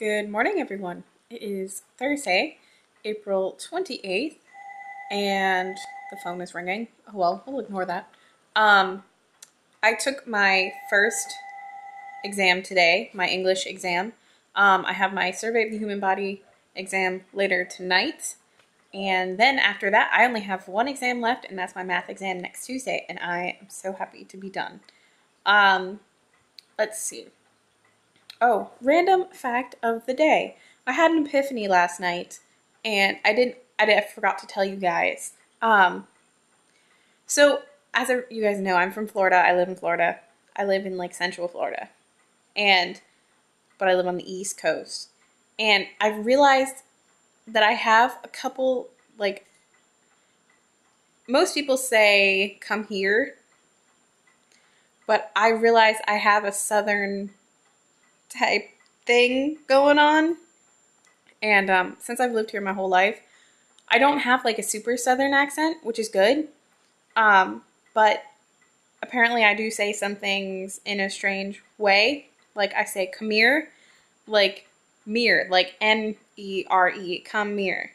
Good morning, everyone. It is Thursday, April 28th, and the phone is ringing. Oh well, we'll ignore that. I took my first exam today, my English exam. I have my Survey of the Human Body exam later tonight, and then after that, I only have one exam left, and that's my math exam next Tuesday, and I am so happy to be done. Let's see. Oh, random fact of the day. I had an epiphany last night, and I forgot to tell you guys. So as you guys know, I'm from Florida. I live in Florida. I live in like Central Florida, but I live on the East Coast. And I've realized that I have a couple, like, most people say come here, but I realize I have a Southern type thing going on. And since I've lived here my whole life, I don't have like a super Southern accent, which is good. But apparently I do say some things in a strange way. Like I say come here, like mere, like M-E-R-E, come here.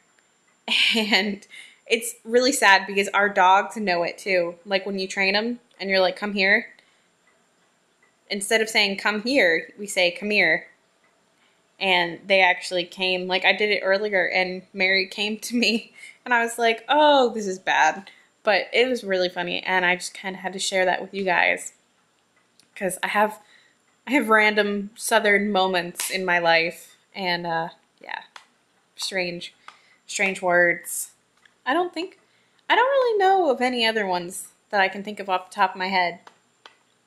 And it's really sad because our dogs know it too. Like when you train them and you're like, come here. Instead of saying come here, we say come here. And they actually came. Like I did it earlier and Mary came to me and I was like, oh, this is bad. But it was really funny and I just kind of had to share that with you guys. Because I have random Southern moments in my life. And yeah, strange words. I don't really know of any other ones that I can think of off the top of my head.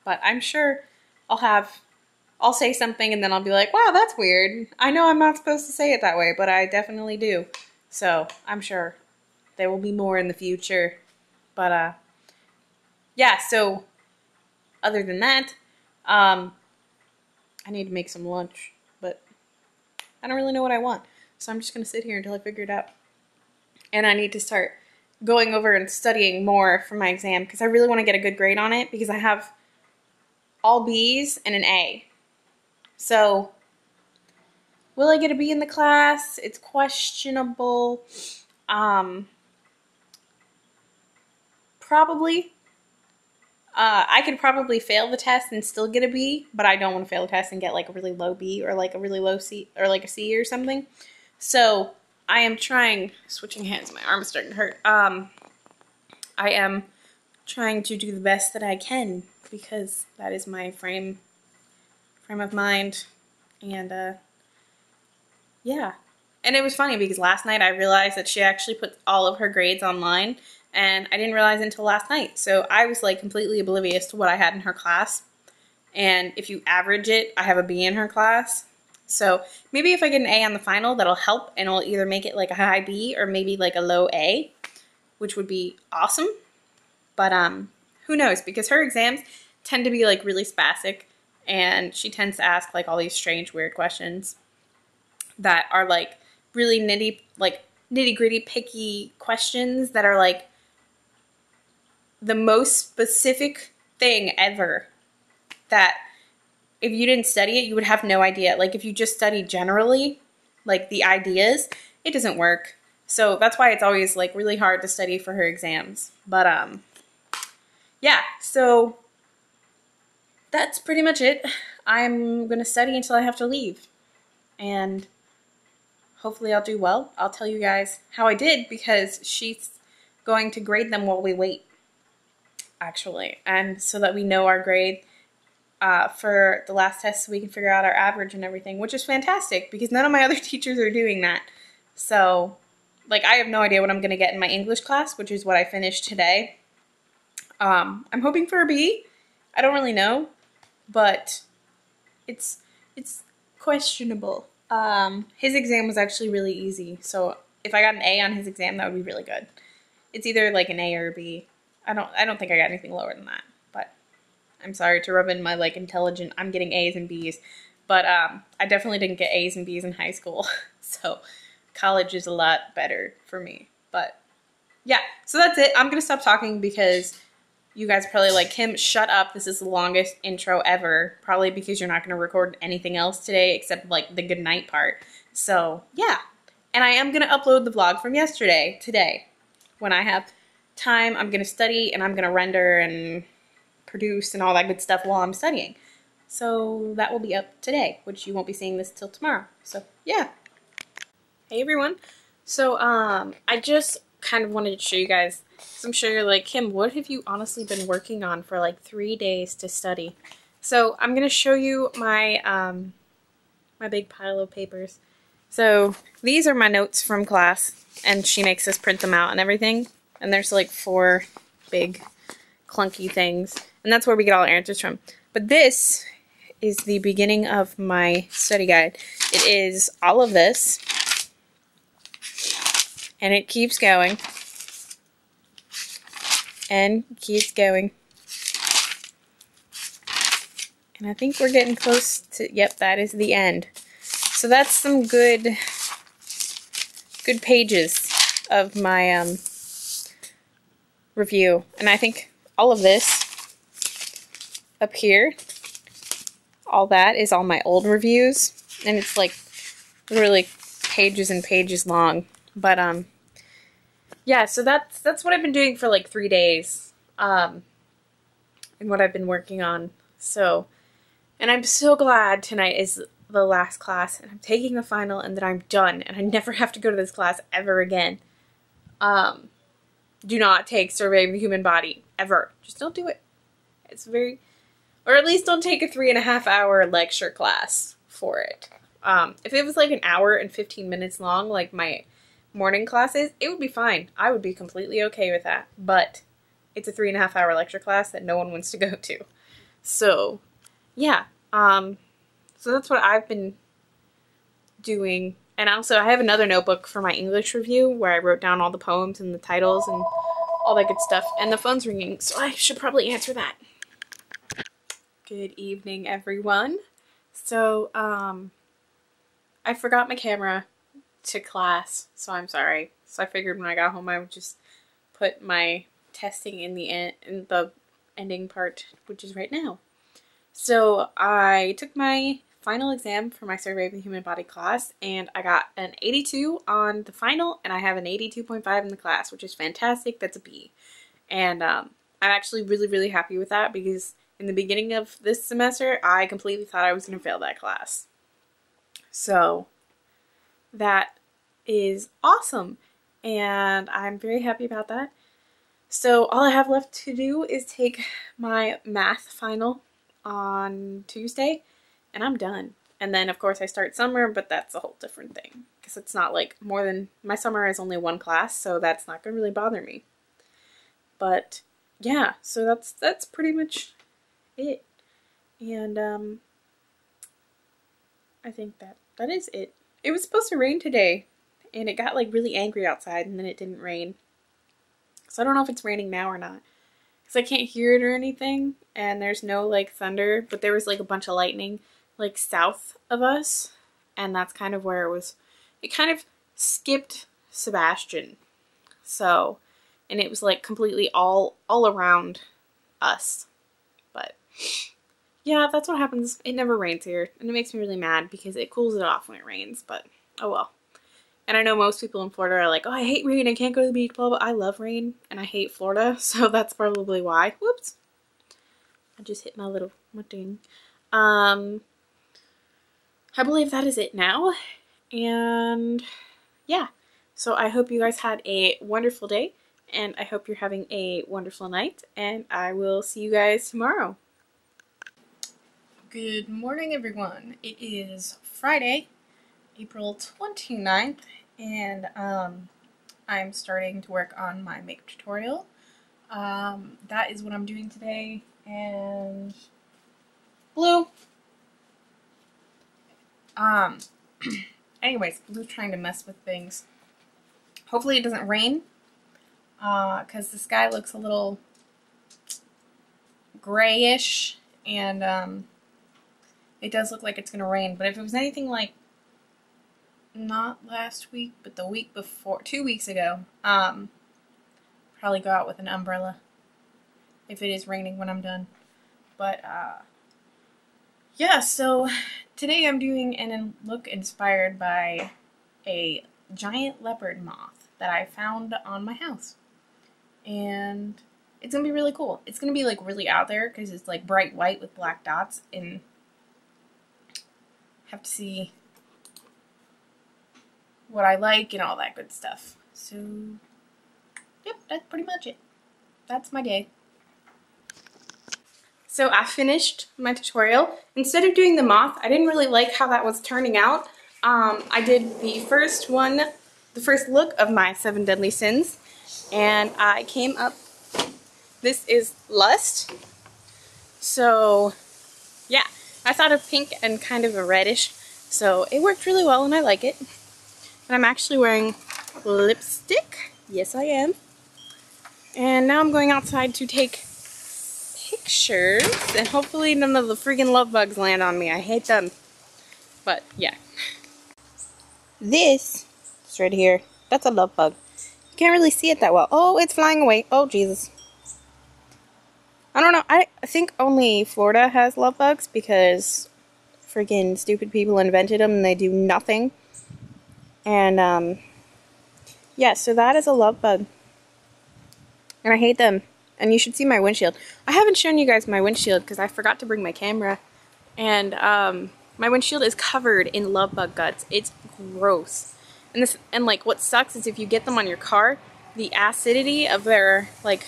But I'm sure I'll say something and then I'll be like, wow, that's weird. I know I'm not supposed to say it that way, but I definitely do. So I'm sure there will be more in the future. But yeah, so other than that, I need to make some lunch, but I don't really know what I want. So I'm just going to sit here until I figure it out. And I need to start going over and studying more for my exam because I really want to get a good grade on it because I have all B's and an A. So, will I get a B in the class? It's questionable. Probably. I could probably fail the test and still get a B, but I don't want to fail the test and get like a really low B or like a really low C or like a C or something. So, I am trying, switching hands, my arm is starting to hurt. I am trying to do the best that I can because that is my frame of mind. And yeah. And it was funny because last night I realized that she actually put all of her grades online and I didn't realize it until last night. So I was like completely oblivious to what I had in her class. And if you average it, I have a B in her class. So maybe if I get an A on the final, that'll help and it'll either make it like a high B or maybe like a low A, which would be awesome. But who knows? Because her exams tend to be like really spastic and she tends to ask like all these strange, weird questions that are like really nitty gritty, picky questions that are like the most specific thing ever that if you didn't study it, you would have no idea. Like if you just studied generally, like the ideas, it doesn't work. So that's why it's always like really hard to study for her exams. But yeah, so that's pretty much it. I'm going to study until I have to leave. And hopefully I'll do well. I'll tell you guys how I did because she's going to grade them while we wait, actually. And so that we know our grade for the last test so we can figure out our average and everything, which is fantastic because none of my other teachers are doing that. So, like, I have no idea what I'm going to get in my English class, which is what I finished today. I'm hoping for a B. I don't really know, but it's questionable. His exam was actually really easy, so if I got an A on his exam, that would be really good. It's either like an A or a B. I don't think I got anything lower than that, but I'm sorry to rub in my like intelligent, I'm getting A's and B's, but I definitely didn't get A's and B's in high school, so college is a lot better for me, but yeah, so that's it. I'm gonna stop talking because You guys are probably like, Kim, shut up. This is the longest intro ever. Probably because you're not going to record anything else today except like the good night part. So, yeah. And I am going to upload the vlog from yesterday, today. When I have time, I'm going to study and I'm going to render and produce and all that good stuff while I'm studying. So that will be up today, which you won't be seeing this till tomorrow. So, yeah. Hey, everyone. So, I just kind of wanted to show you guys, because I'm sure you're like, Kim, what have you honestly been working on for like 3 days to study? So I'm going to show you my, my big pile of papers. So these are my notes from class, and she makes us print them out and everything. And there's like 4 big clunky things, and that's where we get all our answers from. But this is the beginning of my study guide. It is all of this. And it keeps going. And keeps going. And I think we're getting close to, yep, that is the end. So that's some good pages of my review. And I think all of this up here, all that is all my old reviews. And it's like literally pages and pages long. But, yeah, so that's what I've been doing for like 3 days, and what I've been working on. So, and I'm so glad tonight is the last class, and I'm taking the final, and then I'm done, and I never have to go to this class ever again. Do not take Survey of the Human Body, ever. Just don't do it. It's very, or at least don't take a 3.5-hour lecture class for it. If it was like an hour and 15 minutes long, like my morning classes, it would be fine. I would be completely okay with that. But it's a 3.5-hour lecture class that no one wants to go to. So, yeah. So that's what I've been doing. And also, I have another notebook for my English review where I wrote down all the poems and the titles and all that good stuff. And the phone's ringing, so I should probably answer that. Good evening, everyone. So, I forgot my camera to class, so I'm sorry. So I figured when I got home I would just put my testing in the ending part, which is right now. So I took my final exam for my Survey of the Human Body class, and I got an 82 on the final, and I have an 82.5 in the class, which is fantastic. That's a B. And I'm actually really happy with that, because in the beginning of this semester I completely thought I was going to fail that class. So that is awesome, and I'm very happy about that. So all I have left to do is take my math final on Tuesday, and I'm done. And then of course I start summer, but that's a whole different thing, because it's not like more than, my summer is only 1 class, so that's not gonna really bother me. But yeah, so that's pretty much it. And I think that is it. It was supposed to rain today, and it got like really angry outside, and then it didn't rain. So I don't know if it's raining now or not, because I can't hear it or anything, and there's no like thunder, but there was like a bunch of lightning like south of us, and that's kind of where it was. It kind of skipped Sebastian. So, and it was like completely all around us. But yeah, that's what happens. It never rains here, and it makes me really mad because it cools it off when it rains, but oh well. And I know most people in Florida are like, oh, I hate rain, I can't go to the beach, blah, blah. I love rain, and I hate Florida, so that's probably why. Whoops. I just hit my little ding. I believe that is it now. And yeah, so I hope you guys had a wonderful day, and I hope you're having a wonderful night, and I will see you guys tomorrow. Good morning, everyone. It is Friday, April 29th, and I'm starting to work on my makeup tutorial. That is what I'm doing today, and Blue. Anyways, Blue's trying to mess with things. Hopefully it doesn't rain, because the sky looks a little grayish, and it does look like it's gonna rain. But if it was anything like, not last week, but the week before, 2 weeks ago, probably go out with an umbrella. if it is raining when I'm done. But, yeah, so today I'm doing a look inspired by a giant leopard moth that I found on my house. And it's going to be really cool. It's going to be, like, really out there because it's, like, bright white with black dots, and have to see what I like and all that good stuff. So, yep, that's pretty much it. That's my day. So I finished my tutorial. Instead of doing the moth, I didn't really like how that was turning out. I did the first look of my 7 deadly sins, and I came up, this is lust. So yeah, I thought of pink and kind of a reddish, so it worked really well and I like it. And I'm actually wearing lipstick. Yes, I am. And now I'm going outside to take pictures, and hopefully none of the freaking love bugs land on me. I hate them. But yeah. This is right here. That's a love bug. You can't really see it that well. Oh, it's flying away. Oh, Jesus. I don't know. I think only Florida has love bugs because freaking stupid people invented them and they do nothing. And, yeah, so that is a love bug. And I hate them. And you should see my windshield. I haven't shown you guys my windshield because I forgot to bring my camera. And, my windshield is covered in love bug guts. It's gross. And like, what sucks is if you get them on your car, the acidity of their, like,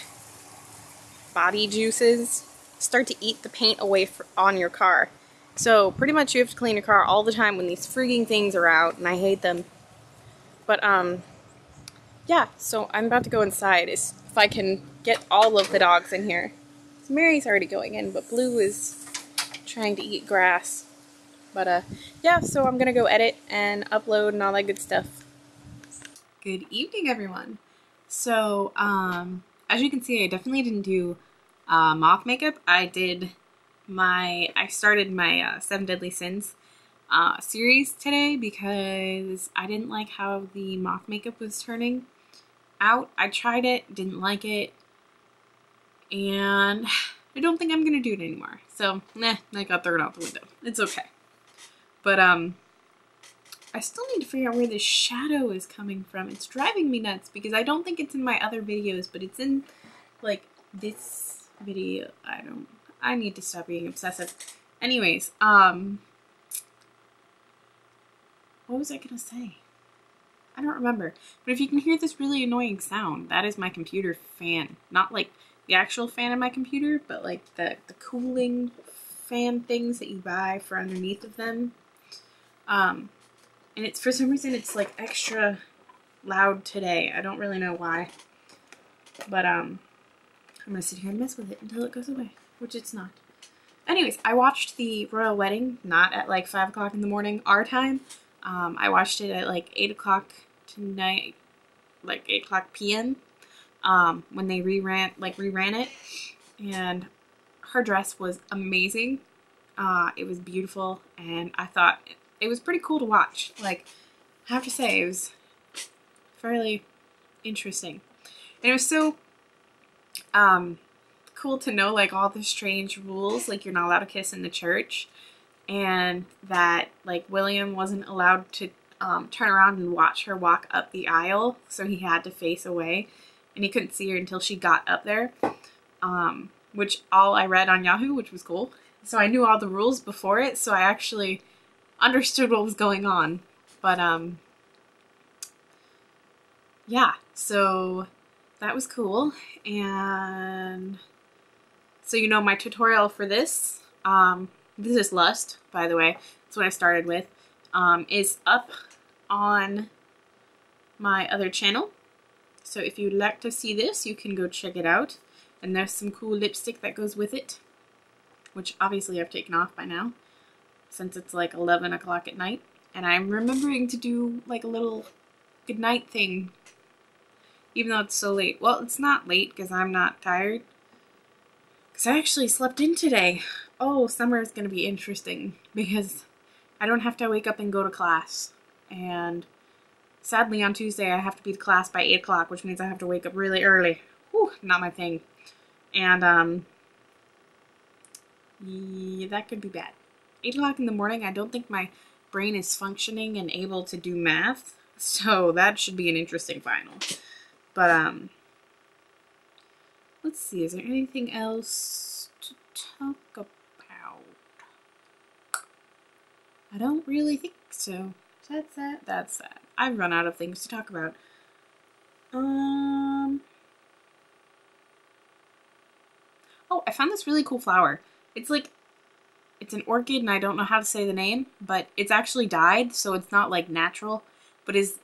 body juices start to eat the paint away on your car. So, pretty much you have to clean your car all the time when these freaking things are out, and I hate them. But, yeah, so I'm about to go inside if I can get all of the dogs in here. So Mary's already going in, but Blue is trying to eat grass. But, yeah, so I'm gonna go edit and upload and all that good stuff. Good evening, everyone. So, as you can see, I definitely didn't do moth makeup. I started my 7 Deadly Sins series today because I didn't like how the moth makeup was turning out. I tried it, didn't like it, and I don't think I'm gonna do it anymore. So, I got thrown out the window. It's okay. But, I still need to figure out where this shadow is coming from. It's driving me nuts because I don't think it's in my other videos, but it's in, like, this video. I need to stop being obsessive. Anyways, what was I gonna say? I don't remember. But if you can hear this really annoying sound, that is my computer fan. Not, like, the actual fan of my computer, but, like, the cooling fan things that you buy for underneath of them. And it's, for some reason, it's, like, extra loud today. I don't really know why. But, I'm gonna sit here and mess with it until it goes away, which it's not. Anyways, I watched the royal wedding, not at, like, 5 o'clock in the morning, our time. I watched it at, like, 8 o'clock tonight, like, 8 o'clock p.m., when they reran it. And her dress was amazing. It was beautiful, and I thought it was pretty cool to watch. Like, I have to say, it was fairly interesting. And it was so cool to know, like, all the strange rules, like, you're not allowed to kiss in the church, and that, like, William wasn't allowed to turn around and watch her walk up the aisle, so he had to face away, and he couldn't see her until she got up there, which all I read on Yahoo, which was cool. So I knew all the rules before it, so I actually understood what was going on. But, yeah, so that was cool. And so, you know, my tutorial for this, this is Lust, by the way, that's what I started with, is up on my other channel. So if you'd like to see this, you can go check it out. And there's some cool lipstick that goes with it, which obviously I've taken off by now, since it's like 11 o'clock at night. And I'm remembering to do like a little goodnight thing, even though it's so late. Well, it's not late because I'm not tired, because I actually slept in today. Oh, summer is going to be interesting because I don't have to wake up and go to class. And sadly on Tuesday I have to be to class by 8 o'clock, which means I have to wake up really early. Whew, not my thing. And yeah, that could be bad. 8 o'clock in the morning, I don't think my brain is functioning and able to do math, so that should be an interesting final. But let's see, is there anything else to talk about? I don't really think so. That's that. That's that. I've run out of things to talk about. Oh, I found this really cool flower. It's an orchid, and I don't know how to say the name, but it's actually dyed, so it's not like natural, but it's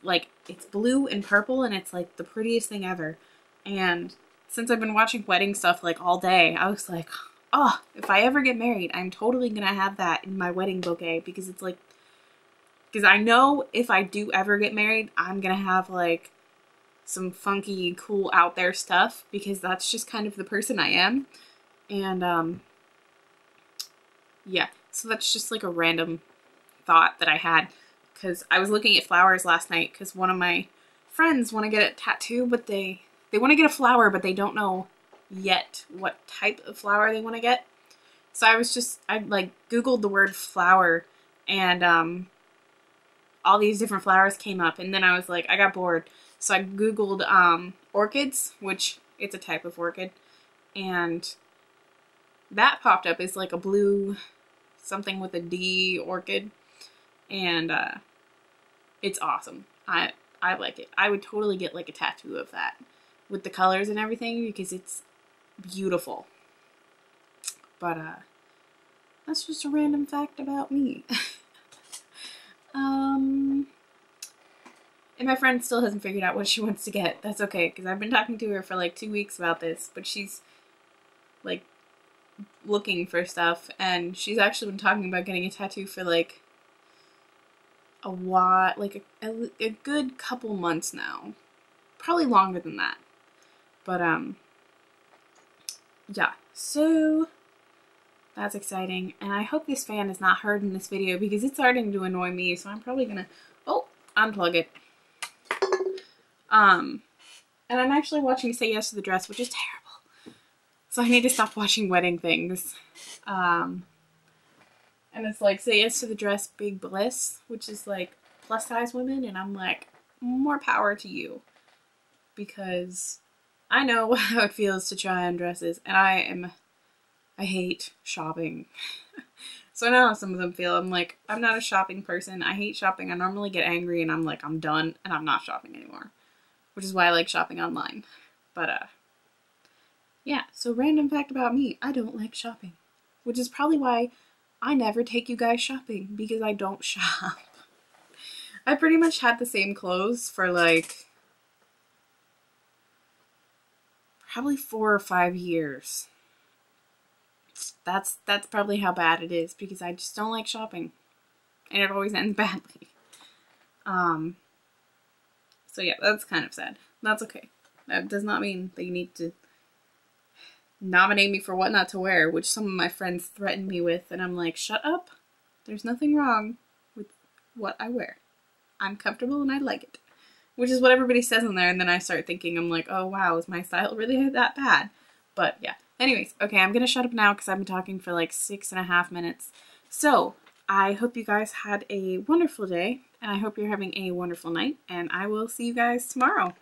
blue and purple, and it's like the prettiest thing ever. And since I've been watching wedding stuff like all day, I was like, oh, if I ever get married, I'm totally gonna have that in my wedding bouquet, because it's like, because I know if I do ever get married, I'm gonna have like some funky, cool, out there stuff, because that's just kind of the person I am. And yeah, so that's just like a random thought that I had, because I was looking at flowers last night, because one of my friends want to get a tattoo, but they want to get a flower, but they don't know yet what type of flower they want to get. So I like Googled the word flower, and all these different flowers came up, and then I was like, I got bored. So I Googled orchids, which it's a type of orchid, and that popped up as like a blue something with a D orchid, and it's awesome. I like it. I would totally get like a tattoo of that with the colors and everything, because it's beautiful. But that's just a random fact about me. And my friend still hasn't figured out what she wants to get. That's okay, because I've been talking to her for like 2 weeks about this, but she's like looking for stuff, and she's actually been talking about getting a tattoo for like a while, like a good couple months now. Probably longer than that. But yeah, so that's exciting, and I hope this fan is not heard in this video, because it's starting to annoy me, so I'm probably gonna unplug it. And I'm actually watching Say Yes to the Dress, which is terrible. So I need to stop watching wedding things. And it's like Say Yes to the Dress Big Bliss, which is like plus size women, and I'm like, more power to you. Because I know how it feels to try on dresses, and I hate shopping. So I know how some of them feel. I'm like, I'm not a shopping person. I hate shopping. I normally get angry, and I'm like, I'm done, and I'm not shopping anymore. Which is why I like shopping online. But yeah, so random fact about me, I don't like shopping. Which is probably why I never take you guys shopping, because I don't shop. I pretty much had the same clothes for like probably 4 or 5 years. That's probably how bad it is, because I just don't like shopping. And it always ends badly. So yeah, that's kind of sad. That's okay. That does not mean that you need to nominate me for what not to wear, which some of my friends threatened me with, and I'm like, shut up. There's nothing wrong with what I wear. I'm comfortable and I like it. Which is what everybody says in there, and then I start thinking, I'm like, oh wow, is my style really that bad? But yeah. Anyways, okay, I'm gonna shut up now because I've been talking for like 6.5 minutes. So, I hope you guys had a wonderful day, and I hope you're having a wonderful night, and I will see you guys tomorrow.